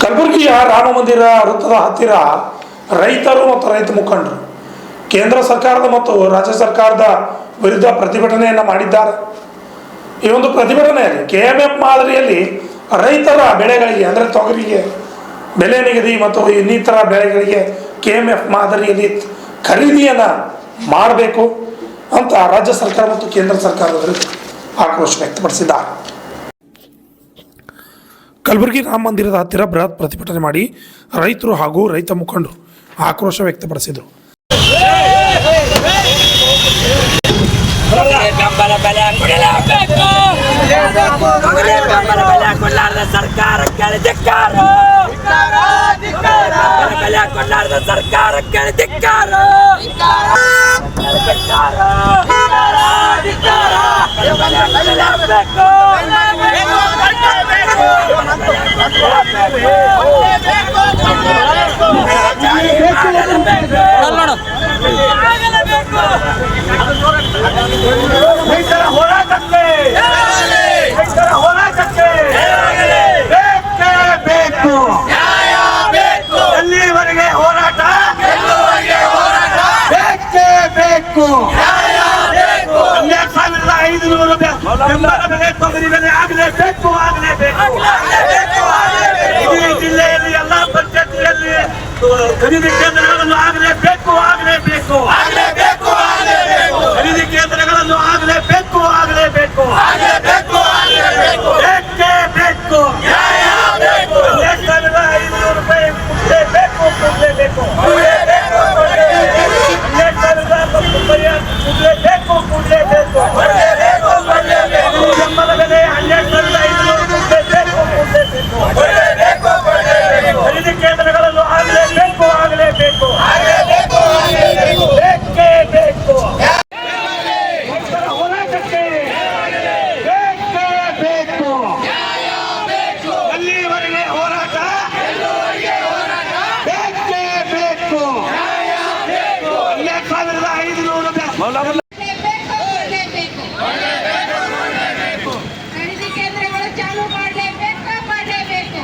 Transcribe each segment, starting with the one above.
ಕಲಬುರಗಿಯ ರಾಮ ಮಂದಿರ ವೃತ್ತದ ಹತ್ತಿರ ರೈತರು ಮತ್ತು ರೈತ ಮುಖಂಡರು ಕೇಂದ್ರ ಸರ್ಕಾರದ ಮತ್ತು ರಾಜ್ಯ ಸರ್ಕಾರದ ವಿರುದ್ಧ ಪ್ರತಿಭಟನೆಯನ್ನು ಮಾಡಿದ್ದಾರೆ. ಈ ಒಂದು ಪ್ರತಿಭಟನೆಯಲ್ಲಿ KMF ಮಾದರಿಯಲ್ಲಿ ರೈತರ ಬೆಳೆಗಳಿಗೆ ಅಂದರೆ ತೊಗರಿಗೆ ಬೆಲೆ ನಿಗದಿ ಮತ್ತು ಇನ್ನಿತರ ಬೆಳೆಗಳಿಗೆ KMF ಮಾದರಿಯಲ್ಲಿ ಖರೀದಿಯನ್ನು ಮಾಡಬೇಕು ಅಂತ ರಾಜ್ಯ ಸರ್ಕಾರ ಮತ್ತು ಕೇಂದ್ರ ಸರ್ಕಾರದ ವಿರುದ್ಧ ಆಕ್ರೋಶ ವ್ಯಕ್ತಪಡಿಸಿದ್ದಾರೆ. ಕಲಬುರಗಿ ರಾಮ ಮಂದಿರದ ಹತ್ತಿರ ಬೃಹತ್ ಪ್ರತಿಭಟನೆ ಮಾಡಿ ರೈತರು ಹಾಗೂ ರೈತ ಮುಖಂಡರು ಆಕ್ರೋಶ ವ್ಯಕ್ತಪಡಿಸಿದರು. ಎಲ್ಲಿವರೆಗೆ ಹೋರಾಟ ಬೇಕೇ ಬೇಕು. 12,500 ಬೆಂಬಲ ಬೆಲೆ ತೊಗರಿ ಬೆಲೆ ಆಗಲೇಬೇಕು. ಇಡೀ ಜಿಲ್ಲೆಯಲ್ಲಿ ಎಲ್ಲಾ ಪಂಚಾಯತಿಯಲ್ಲಿ ಖರೀದಿ ಕೇಂದ್ರಗಳನ್ನು ಆಗಲೇಬೇಕು. ಖರೀದಿ ಕೇಂದ್ರಗಳನ್ನು ಆಗಲೇಬೇಕು. ಬೇಕೇ ಬೇಕು. 12,500 ರೂಪಾಯಿ ಕೊಡಲೇಬೇಕು. 12,000 ಕೊಡಲೇಬೇಕು. ಬೆಂಬಲ ಬೆಲೆ 12,500 ಕೊಡಲೇಬೇಕು. ಖರೀದಿ ಕೇಂದ್ರಗಳನ್ನು ಆಗಲೇಬೇಕು. ಬೇಕೇ ಬೇಕು. ಹೋರಾಟಕ್ಕೆ ಬೇಕೇ ಬೇಕು. ಎಲ್ಲಿವರೆಗೆ ಹೋರಾಟ ಬೇಕೇ ಬೇಕು. 12,500 ಖರೀದಿ ಕೇಂದ್ರಗಳು ಚಾಲೂ ಮಾಡಲೇಬೇಕು.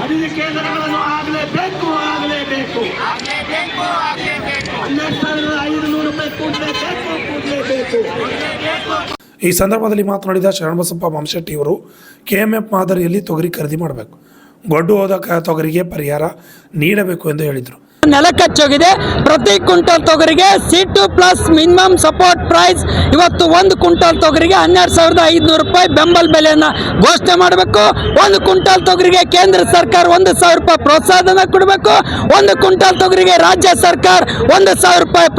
ಖರೀದಿ ಕೇಂದ್ರಗಳನ್ನು ಆಗಲೇಬೇಕು. 12,500 ರೂಪಾಯಿ ಕೊಡಲೇಬೇಕು. ಈ ಸಂದರ್ಭದಲ್ಲಿ ಮಾತನಾಡಿದ ಶರಣಬಸಪ್ಪ ಮಾಮಶೆಟ್ಟಿ ಅವರು KMF ಮಾದರಿಯಲ್ಲಿ ತೊಗರಿ ಖರೀದಿ ಮಾಡಬೇಕು, ಗೊಡ್ಡು ಹೋದ ತೊಗರಿಗೆ ಪರಿಹಾರ ನೀಡಬೇಕು ಎಂದು ಹೇಳಿದರು. ನೆಲಕಚ್ಚೋಗಿದೆ. ಪ್ರತಿ ಕ್ವಿಂಟಲ್ ತೊಗರಿಗೆ C2 plus minimum support price ಇವತ್ತು 1 ಕ್ವಿಂಟಲ್ ತೊಗರಿಗೆ 12,500 ರೂಪಾಯಿ ಬೆಂಬಲ ಬೆಲೆಯನ್ನು ಘೋಷಣೆ ಮಾಡಬೇಕು. 1 ಕ್ವಿಂಟಲ್ ತೊಗರಿಗೆ ಕೇಂದ್ರ ಸರ್ಕಾರ 1,000 ರೂಪಾಯಿ ಪ್ರೋತ್ಸಾಹನ ಕೊಡಬೇಕು. 1 ಕ್ವಿಂಟಲ್ ತೊಗರಿಗೆ ರಾಜ್ಯ ಸರ್ಕಾರ 1,000 ರೂಪಾಯಿ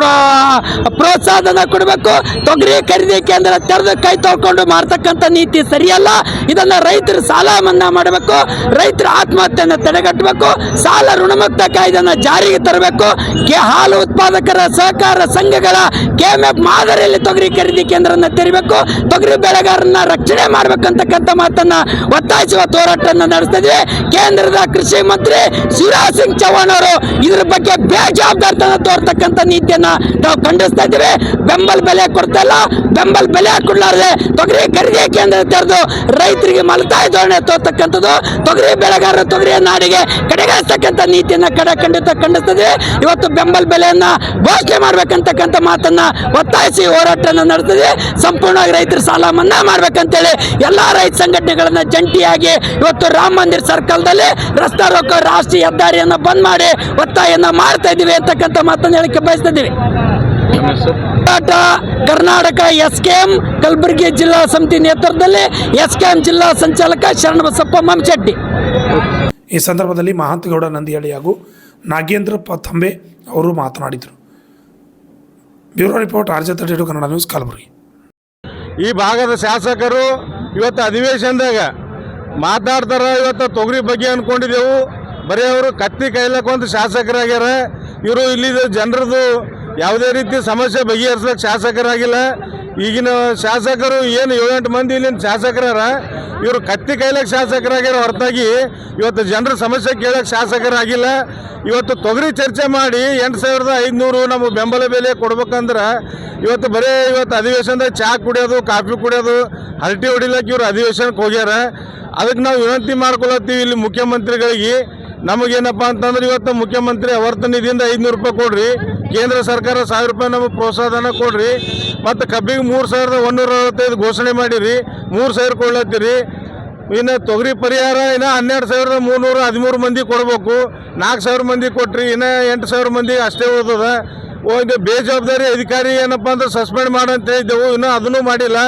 ಪ್ರೋತ್ಸಾಹನ ಕೊಡಬೇಕು. ತೊಗರಿ ಖರೀದಿ ಕೇಂದ್ರ ತೆರೆದು ಕೈ ತೊಳ್ಕೊಂಡು ಮಾಡ್ತಕ್ಕಂಥ ನೀತಿ ಸರಿಯಲ್ಲ. ಇದನ್ನು ರೈತರು ಸಾಲ ಮನ್ನಾ ಮಾಡಬೇಕು. ರೈತರ ಆತ್ಮಹತ್ಯೆಯನ್ನು ತಡೆಗಟ್ಟಬೇಕು. ಸಾಲ ಋಣಮುಕ್ತ ಕಾಯ್ದೆಯನ್ನು ಜಾರಿಗೆ ತರಬೇಕು. ಹಾಲು ಉತ್ಪಾದಕರ ಸಹಕಾರ ಸಂಘಗಳ KMF ಮಾದರಿಯಲ್ಲಿ ತೊಗರಿ ಖರೀದಿ ಕೇಂದ್ರವನ್ನು ತೆರಬೇಕು. ತೊಗರಿ ಬೆಳೆಗಾರರನ್ನ ರಕ್ಷಣೆ ಮಾಡಬೇಕಂತಕ್ಕಂಥ ಮಾತನ್ನ ಒತ್ತಾಯಿಸುವ ಹೋರಾಟವನ್ನು ನಡೆಸ್ತಾ ಇದ್ವಿ. ಕೇಂದ್ರದ ಕೃಷಿ ಮಂತ್ರಿ ಶಿವರಾಜ್ ಸಿಂಗ್ ಚೌಹಾಣ್ ಅವರು ಇದ್ರ ಬಗ್ಗೆ ಬೇಜವಾಬ್ದಾರಿತನ ತೋರ್ತಕ್ಕಂಥ ನೀತಿಯನ್ನ ನಾವು ಖಂಡಿಸ್ತಾ ಇದ್ದೀವಿ. ಬೆಂಬಲ ಬೆಲೆ ಕೊಡ್ತಾ ಇಲ್ಲ. ಬೆಂಬಲ ಬೆಲೆ ಕೊಡಲಾರದೆ ತೊಗರಿ ಖರೀದಿ ಕೇಂದ್ರ ತೆರೆದು ರೈತರಿಗೆ ಮಲತಾಯಿ ಧೋರಣೆ ತೋರ್ತಕ್ಕಂಥದ್ದು, ತೊಗರಿ ಬೆಳೆಗಾರರ ತೊಗರಿಯ ನಾಡಿಗೆ ಕಡೆಗಣಿಸ್ತಕ್ಕಂಥ ನೀತಿಯನ್ನ ಖಂಡಿತ ಖಂಡಿಸ್ತದೆ. ಇವತ್ತು ಬೆಂಬಲ ಬೆಲೆಯನ್ನ ಘೋಷಣೆ ಮಾಡ್ಬೇಕಂತಕ್ಕಂಥ ಮಾತನ್ನ ಒತ್ತಾಯಿಸಿ ಹೋರಾಟವನ್ನು ನಡೆಸಿದೆ. ಸಂಪೂರ್ಣವಾಗಿ ರೈತರ ಸಾಲ ಮನ್ನಾ ಮಾಡ್ಬೇಕಂತೇಳಿ ಎಲ್ಲಾ ರೈತ ಸಂಘಟನೆಗಳನ್ನ ಜಂಟಿಯಾಗಿ ಇವತ್ತು ರಾಮ ಮಂದಿರ ಸರ್ಕಲ್ದಲ್ಲಿ ರಸ್ತಾ ರೋಕೋ ರಾಷ್ಟ್ರೀಯ ಹೆದ್ದಾರಿಯನ್ನು ಬಂದ್ ಮಾಡಿ ಒತ್ತಾಯನ್ನ ಮಾಡ್ತಾ ಇದೀವಿ ಅಂತಕ್ಕಂಥ ಮಾತನ್ನು ಹೇಳಿಕೆ ಬಯಸ್ತಾ ಇದೀವಿ. ಕರ್ನಾಟಕ SKM ಕಲಬುರಗಿ ಜಿಲ್ಲಾ ಸಮಿತಿ ನೇತೃತ್ವದಲ್ಲಿ SKM ಜಿಲ್ಲಾ ಸಂಚಾಲಕ ಶರಣಬಸಪ್ಪ ಮಾಮಶೆಟ್ಟಿ. ಈ ಸಂದರ್ಭದಲ್ಲಿ ಮಹಾಂತಗೌಡ ನಂದಿಹಳ್ಳಿ ಹಾಗೂ ನಾಗೇಂದ್ರ ತಂಬೆ ಅವರು ಮಾತನಾಡಿದರು. Bureau report RJ32 Kannada news Kalaburagi. ಈ ಭಾಗದ ಶಾಸಕರು ಇವತ್ತು ಅಧಿವೇಶನದಾಗ ಮಾತನಾಡ್ತಾರೆ. ಇವತ್ತು ತೊಗರಿ ಬಗ್ಗೆ ಅಂದ್ಕೊಂಡಿದ್ದೆವು, ಬರೀ ಅವರು ಕತ್ತಿ ಕೈಲಕ್ಕೊಂದು ಶಾಸಕರಾಗ್ಯಾರ. ಇವರು ಇಲ್ಲಿ ಜನರದು ಯಾವುದೇ ರೀತಿ ಸಮಸ್ಯೆ ಬಗೆಹರಿಸಲಿಕ್ಕೆ ಶಾಸಕರಾಗಿಲ್ಲ. ಈಗಿನ ಶಾಸಕರು ಏನು 7-8 ಮಂದಿ ಇಲ್ಲಿನ ಶಾಸಕರಾರ ಇವರು ಕತ್ತಿ ಕೈಲಾಗ ಶಾಸಕರಾಗ್ಯಾರ ಹೊರತಾಗಿ ಇವತ್ತು ಜನರ ಸಮಸ್ಯೆ ಕೇಳಕ್ಕೆ ಶಾಸಕರಾಗಿಲ್ಲ. ಇವತ್ತು ತೊಗರಿ ಚರ್ಚೆ ಮಾಡಿ 8,500 ನಮಗೆ ಬೆಂಬಲ ಬೆಲೆ ಕೊಡ್ಬೇಕಂದ್ರೆ ಇವತ್ತು ಬರೀ ಇವತ್ತು ಅಧಿವೇಶನದಾಗ ಚಹಾ ಕುಡಿಯೋದು ಕಾಫಿ ಕುಡಿಯೋದು ಹರಟಿ ಹೊಡಿಲಕ್ಕೆ ಇವರು ಅಧಿವೇಶನಕ್ಕೆ ಹೋಗ್ಯಾರ. ಅದಕ್ಕೆ ನಾವು ವಿನಂತಿ ಮಾಡ್ಕೊಳತ್ತೀವಿ ಇಲ್ಲಿ ಮುಖ್ಯಮಂತ್ರಿಗಳಿಗೆ. ನಮಗೇನಪ್ಪ ಅಂತಂದ್ರೆ ಇವತ್ತು ಮುಖ್ಯಮಂತ್ರಿ ಅವರ್ತ ನಿಧಿಯಿಂದ 500 ರೂಪಾಯಿ ಕೊಡ್ರಿ, ಕೇಂದ್ರ ಸರ್ಕಾರ 1,000 ರೂಪಾಯಿ ನಮಗೆ ಪ್ರೋತ್ಸಾಹನ ಕೊಡ್ರಿ, ಮತ್ತು ಕಬ್ಬಿಗೆ 3,165 ಘೋಷಣೆ ಮಾಡಿರಿ, 3,000 ಕೊಡ್ಲತ್ತೀರಿ. ಇನ್ನು ತೊಗರಿ ಪರಿಹಾರ ಇನ್ನು 12,313 ಮಂದಿ ಕೊಡಬೇಕು, 4,000 ಮಂದಿ ಕೊಟ್ರಿ, ಇನ್ನು 8,000 ಮಂದಿ ಅಷ್ಟೇ ಉಳಿದದ. ಒಂದು ಬೇಜವಾಬ್ದಾರಿ ಅಧಿಕಾರಿ ಏನಪ್ಪ ಅಂದ್ರೆ ಸಸ್ಪೆಂಡ್ ಮಾಡಂತ ಹೇಳಿದ್ದೆವು, ಇನ್ನೂ ಅದನ್ನೂ ಮಾಡಿಲ್ಲ.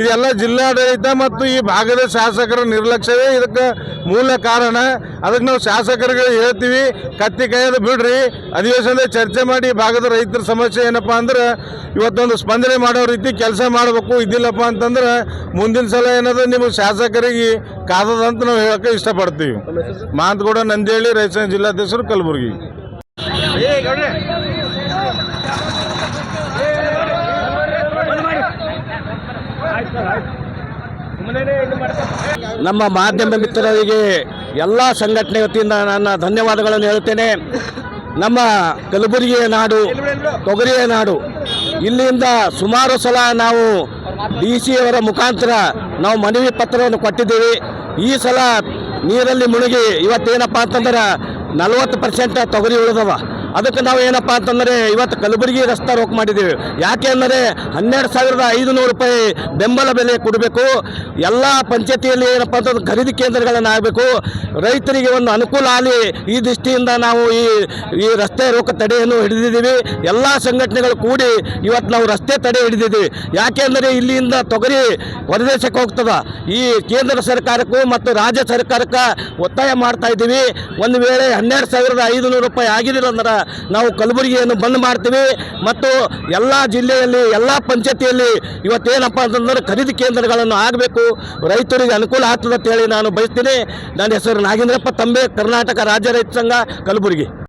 ಇದೆಲ್ಲ ಜಿಲ್ಲಾಡಳಿತ ಮತ್ತು ಈ ಭಾಗದ ಶಾಸಕರ ನಿರ್ಲಕ್ಷ್ಯವೇ ಇದಕ್ಕೆ ಮೂಲ ಕಾರಣ. ಅದಕ್ಕೆ ನಾವು ಶಾಸಕರಿಗೆ ಹೇಳ್ತೀವಿ, ಕತ್ತಿ ಕೈಯಲ್ಲಿ ಬಿಡ್ರಿ, ಅಧಿವೇಶನದಲ್ಲಿ ಚರ್ಚೆ ಮಾಡಿ ಭಾಗದ ರೈತರ ಸಮಸ್ಯೆ ಏನಪ್ಪ ಅಂದ್ರೆ ಇವತ್ತೊಂದು ಸ್ಪಂದನೆ ಮಾಡೋ ರೀತಿ ಕೆಲಸ ಮಾಡಬೇಕು. ಇದ್ದಿಲ್ಲಪ್ಪ ಅಂತಂದ್ರೆ ಮುಂದಿನ ಸಲ ಏನದು ನಿಮಗೆ ಶಾಸಕರಿಗೆ ಕಾದದಂತ ನಾವು ಹೇಳೋಕ್ಕೆ ಇಷ್ಟಪಡ್ತೀವಿ. ಮಾಂತಗೌಡ ನಂದೇಳಿ, ರೈತ ಸಂಘ ಜಿಲ್ಲಾಧ್ಯಕ್ಷರು, ಕಲಬುರಗಿ. ನಮ್ಮ ಮಾಧ್ಯಮ ಮಿತ್ರರಿಗೆ ಎಲ್ಲ ಸಂಘಟನೆ ವತಿಯಿಂದ ನನ್ನ ಧನ್ಯವಾದಗಳನ್ನು ಹೇಳುತ್ತೇನೆ. ನಮ್ಮ ಕಲಬುರಗಿಯ ನಾಡು ತೊಗರಿಯ ನಾಡು. ಇಲ್ಲಿಂದ ಸುಮಾರು ಸಲ ನಾವು DC ಅವರ ಮುಖಾಂತರ ನಾವು ಮನವಿ ಪತ್ರವನ್ನು ಕೊಟ್ಟಿದ್ದೀವಿ. ಈ ಸಲ ನೀರಲ್ಲಿ ಮುಳುಗಿ ಇವತ್ತೇನಪ್ಪ ಅಂತಂದ್ರೆ 40% ತೊಗರಿ ಉಳಿದವ. ಅದಕ್ಕೆ ನಾವು ಏನಪ್ಪ ಅಂತಂದರೆ ಇವತ್ತು ಕಲಬುರಗಿ ರಸ್ತೆ ರೋಕ್ ಮಾಡಿದ್ದೀವಿ. ಯಾಕೆ ಅಂದರೆ 12,500 ರೂಪಾಯಿ ಬೆಂಬಲ ಬೆಲೆ ಕೊಡಬೇಕು. ಎಲ್ಲ ಪಂಚಾಯತಿಯಲ್ಲಿ ಏನಪ್ಪ ಅಂತಂದ್ರೆ ಖರೀದಿ ಕೇಂದ್ರಗಳನ್ನು ಆಗಬೇಕು, ರೈತರಿಗೆ ಒಂದು ಅನುಕೂಲ ಆಗಲಿ. ಈ ದೃಷ್ಟಿಯಿಂದ ನಾವು ಈ ರಸ್ತೆ ರೋಕ ತಡೆಯನ್ನು ಹಿಡಿದಿದ್ದೀವಿ. ಎಲ್ಲ ಸಂಘಟನೆಗಳು ಕೂಡಿ ಇವತ್ತು ನಾವು ರಸ್ತೆ ತಡೆ ಹಿಡಿದಿದ್ದೀವಿ. ಯಾಕೆ ಅಂದರೆ ಇಲ್ಲಿಂದ ತೊಗರಿ ಹೊರದೇಶಕ್ಕೆ ಹೋಗ್ತದೆ. ಈ ಕೇಂದ್ರ ಸರ್ಕಾರಕ್ಕೂ ಮತ್ತು ರಾಜ್ಯ ಸರ್ಕಾರಕ್ಕೆ ಒತ್ತಾಯ ಮಾಡ್ತಾ ಇದ್ದೀವಿ. ಒಂದು ವೇಳೆ 12,500 ರೂಪಾಯಿ ಆಗಿದಿಲ್ಲ ಅಂದ್ರೆ ನಾವು ಕಲಬುರಗಿಯನ್ನು ಬಂದ್ ಮಾಡ್ತೀವಿ. ಮತ್ತು ಎಲ್ಲ ಜಿಲ್ಲೆಯಲ್ಲಿ ಎಲ್ಲ ಪಂಚಾಯತಿಯಲ್ಲಿ ಇವತ್ತೇನಪ್ಪ ಅಂತಂದ್ರೆ ಖರೀದಿ ಕೇಂದ್ರಗಳನ್ನು ಆಗಬೇಕು, ರೈತರಿಗೆ ಅನುಕೂಲ ಆಗ್ತದೆ ಅಂತ ಹೇಳಿ ನಾನು ಬಯಸ್ತೀನಿ. ನನ್ನ ಹೆಸರು ನಾಗೇಂದ್ರಪ್ಪ ತಂಬೆ, ಕರ್ನಾಟಕ ರಾಜ್ಯ ರೈತ ಸಂಘ, ಕಲಬುರಗಿ.